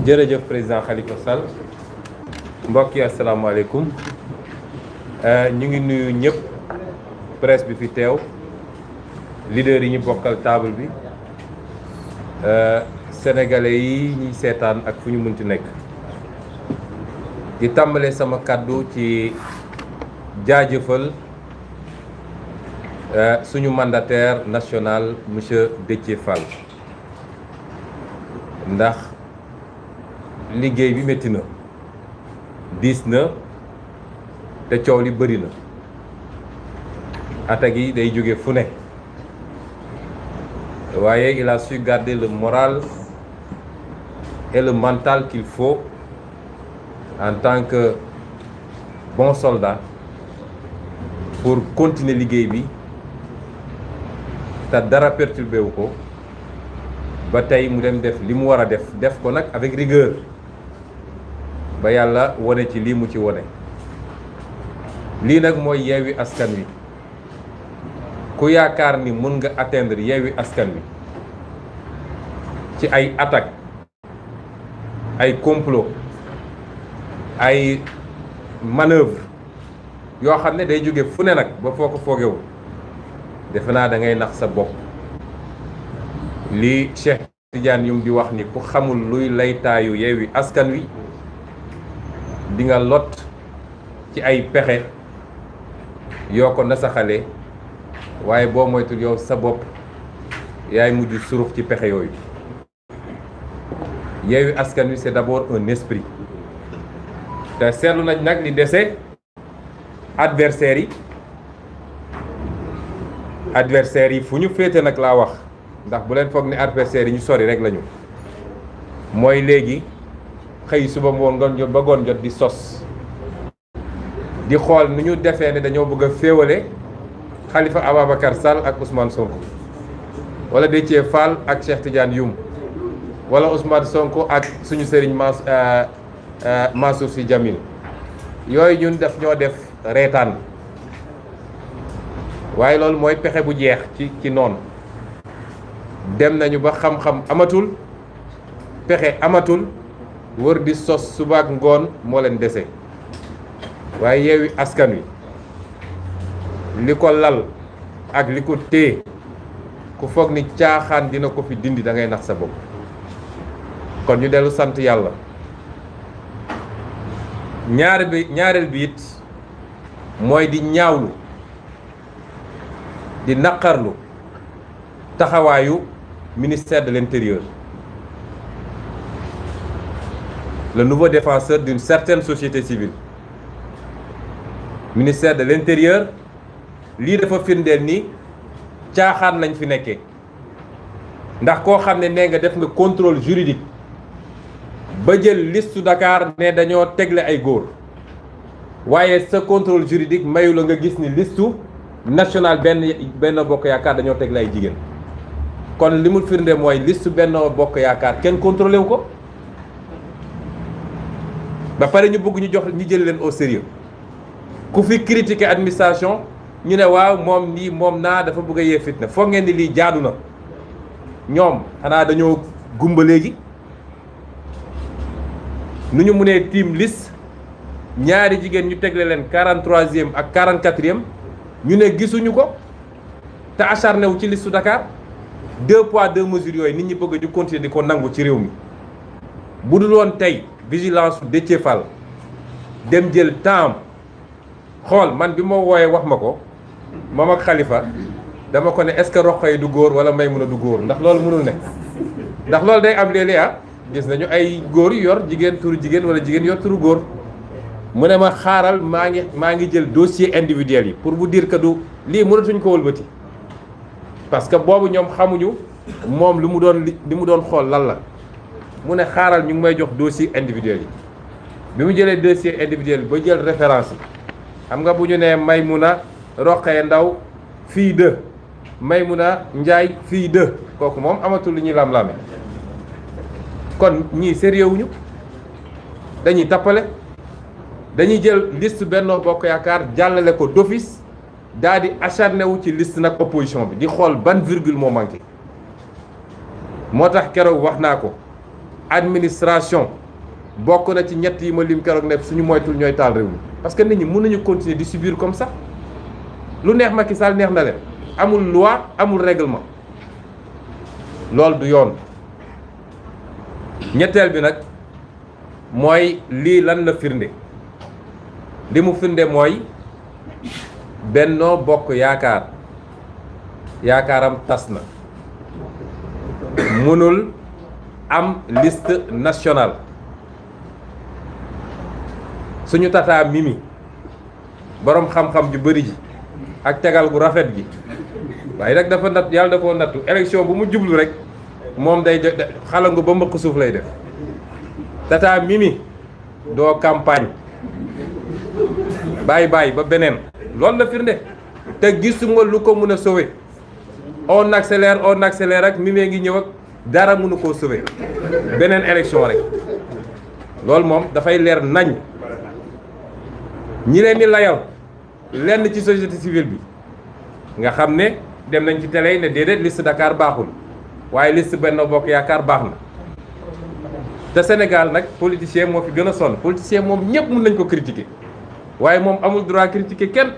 jërëjëf président Khalifa Sall mbokk yi asalaamaaleykum ñu ngi nuyu ñëpp presse bi fi teew leader yi ñu bokkal table bi sénégalais yi ñuy seetaan ak fu ñu mënti nekk di tàmbalee sama kàddu ci jaajëfal suñu mandataire national monsieur Déthié Fall ndax liggéey bi métti na diis na te coow li bëri na attaques yi day jóge fu ne waaye il a su garder le moral et le mental qu'il faut en tant que bon soldat pour continuer liggéey bi te dara perturbé wu ko ba tey mu dem def li mu war a def ko nag avec rigueur ba yàlla wone ci lii mu ci wone lii nag mooy Yewwi Askan Wi ku yaakaar ni mën nga atteindre Yewwi Askan Wi ci ay attaque ay complot ay manœuvre yoo xam ne day jóge fu ne nag ba foo ko foogewul defe naa da ngay nax sa bopp li Cheikh Tidiane Youm di wax ni ku xamul luy laytaayu Yewwi Askan Wi di nga lot ci ay pexe yoo ko nasaxale waaye boo moytul yow sa bopp yaay mujj surux ci pexe yooyu. Yewwi Askan Wi c'est d'abord un esprit te seetlu nañ nag li dese adversaires yi fu ñu féete nag laa wax ndax bu leen foog ni adversaires yi ñu sori rek lañu mooy léegi xëy suba ngoon jot ba ngoon jot di sos di xool nu ñu defee ne dañoo bëgg a féewale Khalifa Ababacar Sall ak Ousmane Sonko wala Déthié Fall ak Cheikh Tidiane Youm wala Ousmane Sonko ak suñu sëriñ Mansour Sy Djamil yooyu ñun def ñoo def reetaan waaye loolu mooy pexe bu jeex ci noonu dem nañu ba xam-xam amatul pexe amatul wër di sos suba ak ngoon moo leen dese waaye Yewwi Askan Wi li ko lal ak li ko téye ku foog ni caaxaan dina ko fi dindi da ngay nax sa bopp kon ñu dellu sant yàlla ñaareel bi it mooy di ñaawlu di naqarlu taxawaayu ministère de l'Intérieur, le nouveau défenseur d'une certaine société civile. Ministère de l'Intérieur lii dafa firndeel ni caaxaan lañ fi nekkee ndax koo xam ne nee nga def nga contrôle juridique ba jël liste Dakar ne dañoo tegle ay góor waaye sa contrôle juridique mayu la nga gis ni liste nationale benn bokk yaakaar dañoo tegle ay jigéen kon li mu firnde mooy liste Benno Bokk Yaakaar kenn contrôlé wu ko ba pare ñu bëgg ñu jël leen au sérieux ku fi critiquer administration ñu ne waaw moom nii moom naa dafa bëgg a yee fitna foog ngeen ni lii jaadu na ñoom xanaa dañoo gumba léegi nu ñu mënee tiim liste ñaari jigéen ñu tegle leen 43e ak 44e ñu ne gisuñu ko te acharné wu ci liste Dakar 2 poids 2 mesures yooyu nit ñi bëgg ñu continuer di ko nangu ci réew mi bu dul woon tey vigilance su Déthié Fall dem jël temps xool man bi ma wooyee wax ma ko moom ak Khalifa dama ko ne est-ce que Rokhaya du góor wala Maymuna du góor ndax loolu mënul nekk ndax loolu day am léeg-léeg gis nañu ay góor yu yor jigéen turu jigéen wala jigéen yor turu góor mu ne ma xaaral maa ngi jël dossier individuel yi pour vous dire que du lii mënatuñ ko wëlbati parce que boobu ñoom xamuñu moom li mu doon xool lan la mu ne xaaral ñu ngi may jox dossier individuel yi bi mu jëlee dossier individuel ba jël référence yi xam nga bu ñu nee Maymuna Rokhaya Ndaw fille de Maymuna Njaay fille de kooku moom amatul lu ñuy lam-lame kon ñii sérieux wuñu dañuy tappale dañuy jël liste Benno Bokk Yaakaar jàllale ko d'office daal di acharné wu ci liste nag opposition bi di xool ban virgule moo manqué moo tax keroog wax naa ko administration bokk na ci ñett yi ma lim keroog ne suñu moytul ñooy taal réew mi parce que nit ñi mën nañu continuer di subir comme ça lu neex Macky Sall neex na leen amul loi amul règlement loolu du yoon. ñetteel bi nag mooy lii lan la firnde li mu firnde mooy Benno Bokk Yaakaar yaakaaram tas na mënul am liste nationale suñu tata Mimi borom xam-xam ju bëri ji ak tegal gu rafet gi waaye nag dafa natt yàlla dafa nattu élection bu mu jublu rek moom day xalangu ba mbëq suuf lay def tata Mimi doo campagne bàyyi ba beneen loolu la firnde te gisuma lu ko mën a sauver on accélère ak Mimi ngi ñëw ak dara mënu koo sauver beneen élection rek loolu moom dafay leer nañ ñi leen di layal lenn ci société civile bi nga xam ne dem nañ ci télé yi ne déedéet liste Dakar baaxul waaye liste Benno Bokk Yaakaar baax na te Sénégal nag politicien moo fi gën a sonn politicien moom ñëpp mën nañ ko critiquer waaye moom amul droit critiquer kenn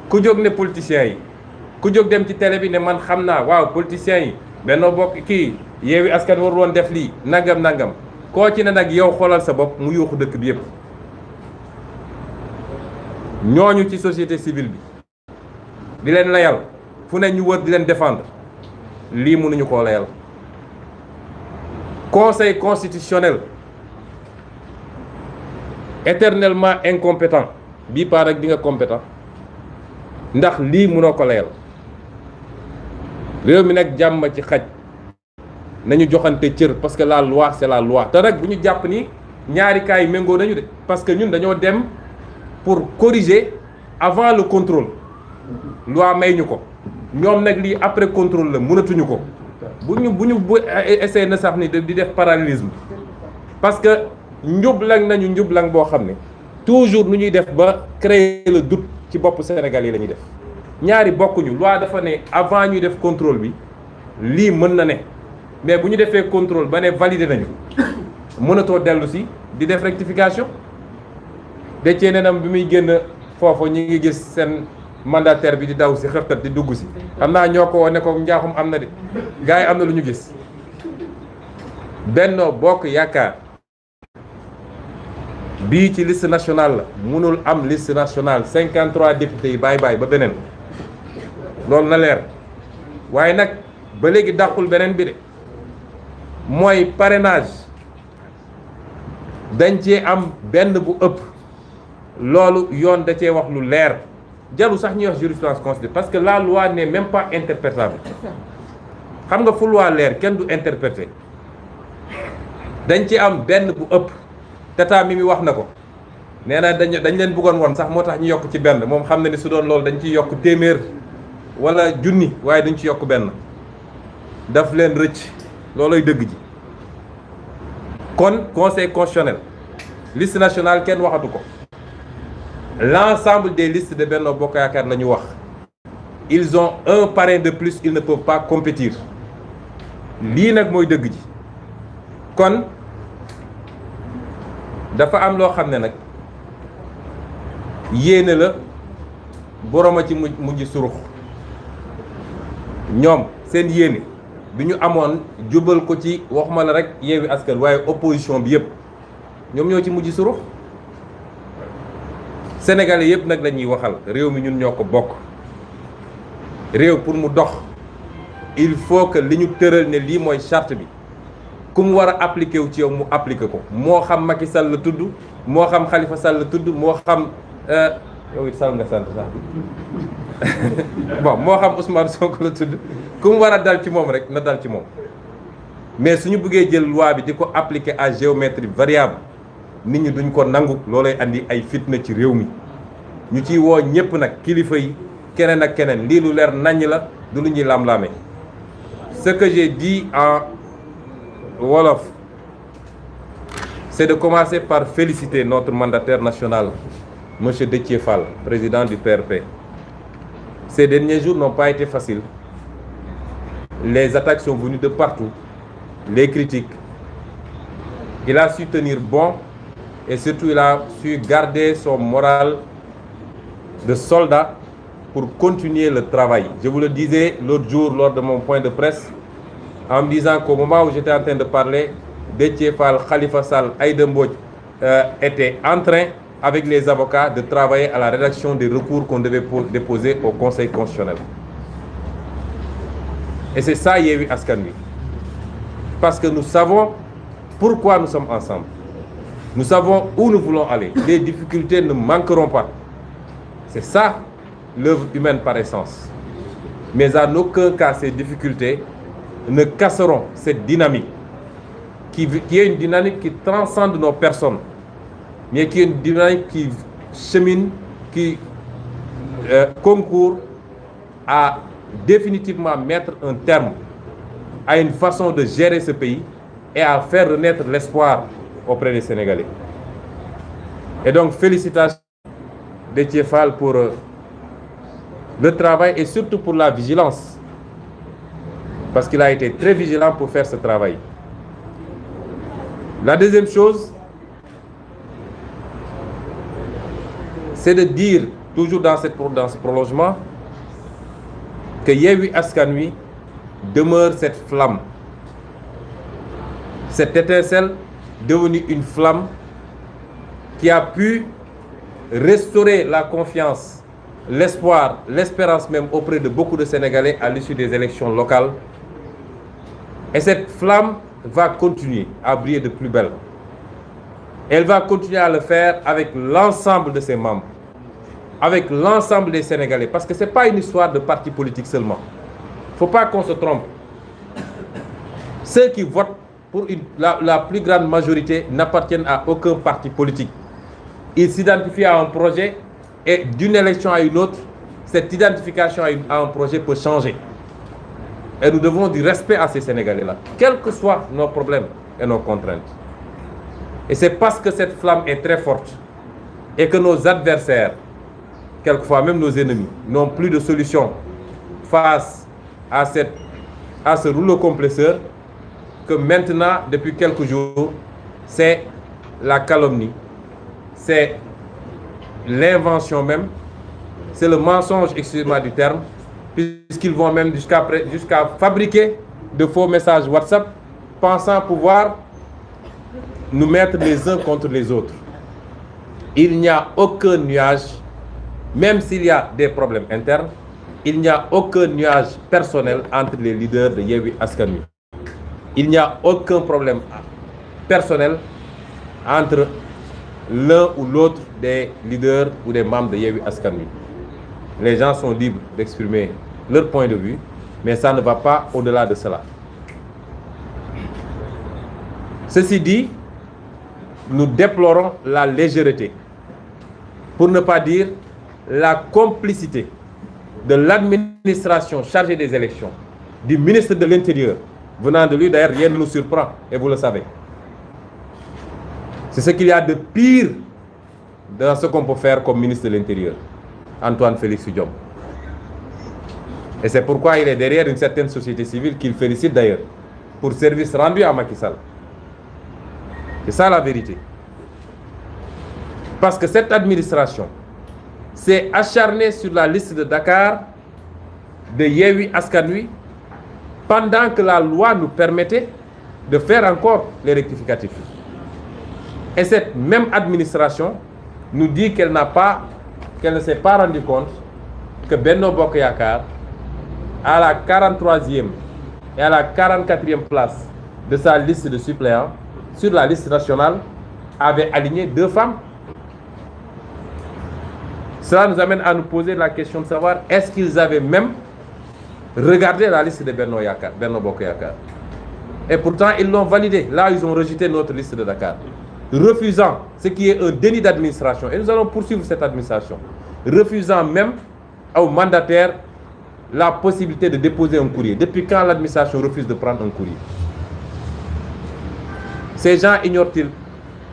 ku jóg ne politiciens yi ku jóg dem ci télé bi ne man xam naa waaw politiciens yi Benno Bokk kii Yewwi Askan war woon def lii nangam koo ci ne nag yow xoolal sa bopp mu yuuxu dëkk bi yëpp ñooñu ci société civile bi di leen layal fu ne ñu wër di leen défendre lii mënuñu koo layal conseil constitutionnel éternellement incompétent bii paa rek di nga compétent ndax lii mënoo ko layal réew mi nag jàmm ci xaj nañu joxante cër parce que la loi c'est la loi te nag bu ñu jàpp ni ñaari cas yi méngoo nañu de parce que ñun dañoo dem pour corriger avant le contrôle loi may ñu ko ñoom nag lii après contrôle la mënatuñu ko bu essayé na sax ni di def parallélisme parce que njublang nañu njublang boo xam ne toujours nu ñuy def ba créer le doute ci bopp Sénégal yi la ñuy def ñaari bokkuñu loi dafa ne avant ñuy def contrôle bi lii mën na ne mais bu ñu defee contrôle ba ne validé nañu mënatoo dellu si di def rectification de cee nenam bi muy génn foofu ñi ngi gis seen mandataire bi di daw si xëftat di dugg si xam naa ñoo ko ne ko njaaxum am na de gars yi am na lu ñu gis Benno Bokk Yaakaar bii ci liste nationale la mënul am liste nationale 53 députés yi bàyyi ba beneen loolu na leer waaye nag ba léegi dàqul beneen bi de mooy parrainage dañ cee am benn bu ëpp loolu yoon da cee wax lu leer jarul sax ñuy wax jurisprudence constitutionnelle parce que la loi n'est même pas interprétable xam nga fu loi leer kenn du interpréter dañ ci am benn bu ëpp tata mi wax na ko nee na dañ leen bëggoon woon sax moo tax ñu yokk ci benn moom xam na ni su doon loolu dañ ciy yokk téeméer wala junni waaye duñ ci yokk benn daf leen rëcc looloy dëgg ji kon conseil constitutionnel liste nationale kenn waxatu ko l'ensemble des listes de Benno Bokk Yaakaar la ñu wax ils ont un parrain de plus ils ne peuvent pas compétir lii nag mooy dëgg ji kon dafa am loo xam ne nag yéene la borom a ci mujj surux ñoom seen yéene bi ñu amoon jubal ko ci waxuma la rek Yewwi Askan waaye opposition bi yëpp ñoom ñoo ci mujj surux sénégalais yëpp nag la ñuy waxal réew mi ñun ñoo ko bokk réew pour mu dox il faut que li ñu tëral ne lii mooy charte bi ku mu war a appliqué wu ci yow mu appliqué ko moo xam Macky Sall la tudd moo xam Khalifa Sall la tudd moo xam yow it Sall nga sant sax bon moo xam Ousmane Sonko la tudd ku mu war a dal ci moom rek na dal ci moom mais suñu bëggee jël loi bi di ko appliquer à géométrie variable nit ñi duñ ko nangu loolay andi ay fitna ci réew mi ñu ciy woo ñëpp nag kilifa yi keneen ak keneen lii lu leer naññ la du lu ñuy lam-laame ce que j'ai dit en wolof c'est de commencer par féliciter notre mandataire national monsieur Déthié Fall président du PRP. Ces derniers jours n'ont pas été faciles. Les attaques sont venues de partout, les critiques, Il a su tenir bon et surtout il a su garder son moral de soldat pour continuer le travail. Je vous le disais l'autre jour lors de mon point de presse, en me disant qu'au moment où j'étais en train de parler, Déthié Fall, Khalifa Sall, Aïda Mbodj étaient en train, avec les avocats, de travailler à la rédaction des recours qu'on devait déposer au Conseil constitutionnel. Et c'est ça Yewwi Askan Wi. Parce que nous savons pourquoi nous sommes ensemble. Nous savons où nous voulons aller. Les difficultés ne manqueront pas. C'est ça l'œuvre humaine par essence. Mais en aucun cas ces difficultés ne casseront cette dynamique qui est une dynamique qui transcende nos personnes, mais qui est une dynamique qui chemine, qui concourt à définitivement mettre un terme à une façon de gérer ce pays et à faire renaître l'espoir auprès des Sénégalais. Et donc, félicitations Déthié Fall pour le travail et surtout pour la vigilance. Parce qu'il a été très vigilant pour faire ce travail. La deuxième chose, c'est de dire, toujours dans ce prolongement, que Yewwi Askan Wi demeure cette flamme, cette étincelle devenue une flamme qui a pu restaurer la confiance, l'espoir, l'espérance même auprès de beaucoup de Sénégalais à l'issue des élections locales. Et cette flamme va continuer à briller de plus belle. Elle va continuer à le faire avec l'ensemble de ses membres, avec l'ensemble des Sénégalais, parce que ce n'est pas une histoire de parti politique seulement. Il ne faut pas qu'on se trompe. Ceux qui votent pour la plus grande majorité n'appartiennent à aucun parti politique. Ils s'identifient à un projet et d'une élection à une autre, cette identification à un projet peut changer. Et nous devons du respect à ces Sénégalais-là, quels que soient nos problèmes et nos contraintes. Et c'est parce que cette flamme est très forte et que nos adversaires, quelquefois même nos ennemis, n'ont plus de solution face à ce rouleau compresseur que maintenant, depuis quelques jours, c'est la calomnie, c'est l'invention même, c'est le mensonge, excusez-moi du terme, puisqu'ils vont même jusqu'à fabriquer de faux messages WhatsApp, pensant pouvoir nous mettre les uns contre les autres. Il n'y a aucun nuage, même s'il y a des problèmes internes, il n'y a aucun nuage personnel entre les leaders de Yewwi Askan Wi. Il n'y a aucun problème personnel entre l'un ou l'autre des leaders ou des membres de Yewwi Askan Wi. Les gens sont libres d'exprimer leur point de vue, mais ça ne va pas au-delà de cela. Ceci dit, nous déplorons la légèreté, pour ne pas dire la complicité de l'administration chargée des élections, du ministre de l'Intérieur. Venant de lui, d'ailleurs, rien ne nous surprend, et vous le savez. C'est ce qu'il y a de pire dans ce qu'on peut faire comme ministre de l'Intérieur, Antoine Félix Diome. Et c'est pourquoi il est derrière une certaine société civile qu'il félicite d'ailleurs pour service rendu à Macky Sall. C'est ça la vérité. Parce que cette administration s'est acharnée sur la liste de Dakar de Yewwi Askan Wi pendant que la loi nous permettait de faire encore les rectificatifs. Et cette même administration nous dit qu'elle ne s'est pas rendu compte que Benno Bokk Yakaar, à la 43e et à la 44e place de sa liste de suppléants, sur la liste nationale, avait aligné 2 femmes. Cela nous amène à nous poser la question de savoir est-ce qu'ils avaient même regardé la liste de Benno Bokk Yakaar. Et pourtant, ils l'ont validé. Là, ils ont rejeté notre liste de Dakar, refusant ce qui est un déni d'administration. Et nous allons poursuivre cette administration, refusant même aux mandataires la possibilité de déposer un courrier. Depuis quand l'administration refuse de prendre un courrier? Ces gens ignorent-ils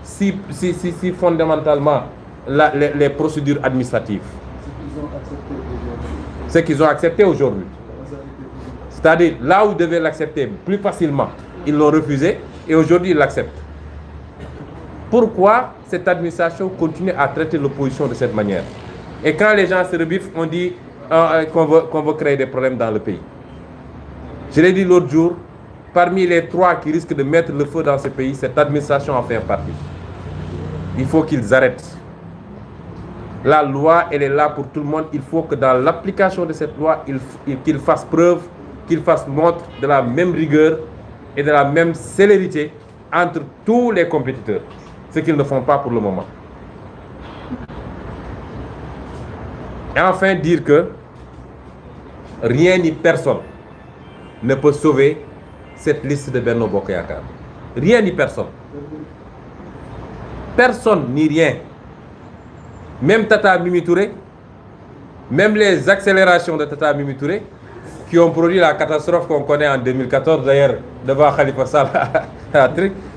si fondamentalement les procédures administratives? Ce qu'ils ont accepté aujourd'hui. C'est-à-dire, là où ils devaient l'accepter plus facilement, ils l'ont refusé et aujourd'hui ils l'acceptent. Pourquoi cette administration continue à traiter l'opposition de cette manière? Et quand les gens se rebiffent, on dit qu'on veut créer des problèmes dans le pays. Je l'ai dit l'autre jour, parmi les 3 qui risquent de mettre le feu dans ce pays, cette administration en fait partie. Il faut qu'ils arrêtent. La loi, elle est là pour tout le monde. Il faut que dans l'application de cette loi, qu'ils fassent preuve, qu'ils fassent montre de la même rigueur et de la même célérité entre tous les compétiteurs. Ce qu'ils ne font pas pour le moment. Et enfin, dire que rien ni personne ne peut sauver cette liste de Benno Bokk Yakaar. Rien ni personne. Personne ni rien. Même Tata Mimi Touré, même les accélérations de Tata Mimi Touré, qui ont produit la catastrophe qu'on connaît en 2014, d'ailleurs, devant Khalifa Sall.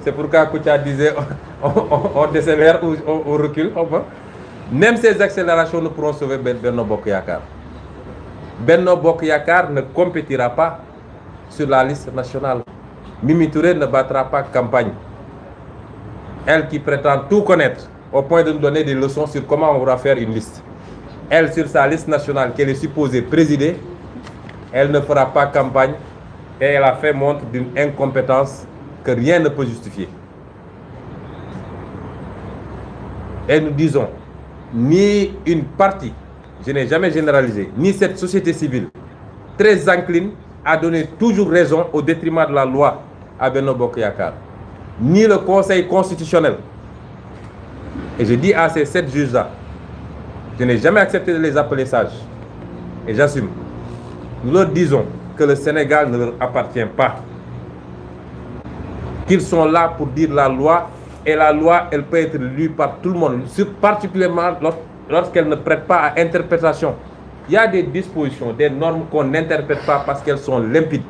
C'est pourquoi Koutia disait on décélère ou on recule. Même ces accélérations ne pourront sauver Benno Bokk Yakaar. Benno Bokk Yakaar ne compétira pas sur la liste nationale. Mimi Touré ne battra pas campagne. Elle qui prétend tout connaître, au point de nous donner des leçons sur comment on va faire une liste. Elle, sur sa liste nationale qu'elle est supposée présider, elle ne fera pas campagne et elle a fait montre d'une incompétence que rien ne peut justifier. Et nous disons, ni une partie, je n'ai jamais généralisé, ni cette société civile, très encline à donner toujours raison au détriment de la loi à Benno Bokk Yakaar, ni le Conseil constitutionnel. Et je dis à ces 7 juges-là, je n'ai jamais accepté de les appeler sages. Et j'assume. Nous leur disons que le Sénégal ne leur appartient pas. Qu'ils sont là pour dire la loi, et la loi, elle peut être lue par tout le monde, particulièrement lorsqu'elle ne prête pas à interprétation. Il y a des dispositions, des normes qu'on n'interprète pas parce qu'elles sont limpides.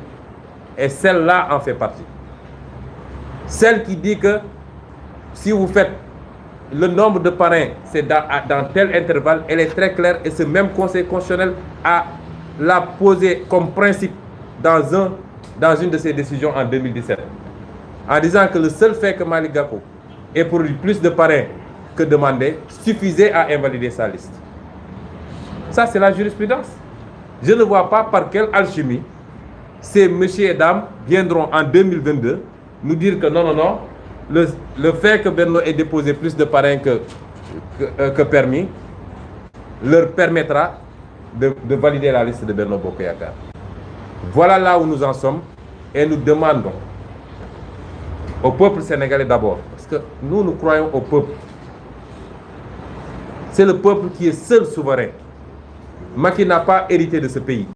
Et celle-là en fait partie. Celle qui dit que si vous faites le nombre de parrains, c'est dans tel intervalle, elle est très claire et ce même Conseil constitutionnel l'a posé comme principe dans une de ses décisions en 2017. En disant que le seul fait que Malick Gakou ait produit plus de parrains que demandé suffisait à invalider sa liste. Ça, c'est la jurisprudence. Je ne vois pas par quelle alchimie ces messieurs et dames viendront en 2022 nous dire que non, le fait que Benno ait déposé plus de parrains que permis leur permettra de valider la liste de Benno Bokk Yakaar. Voilà là où nous en sommes et nous demandons au peuple sénégalais d'abord, parce que nous croyons au peuple. C'est le peuple qui est seul souverain. Macky n'a pas hérité de ce pays.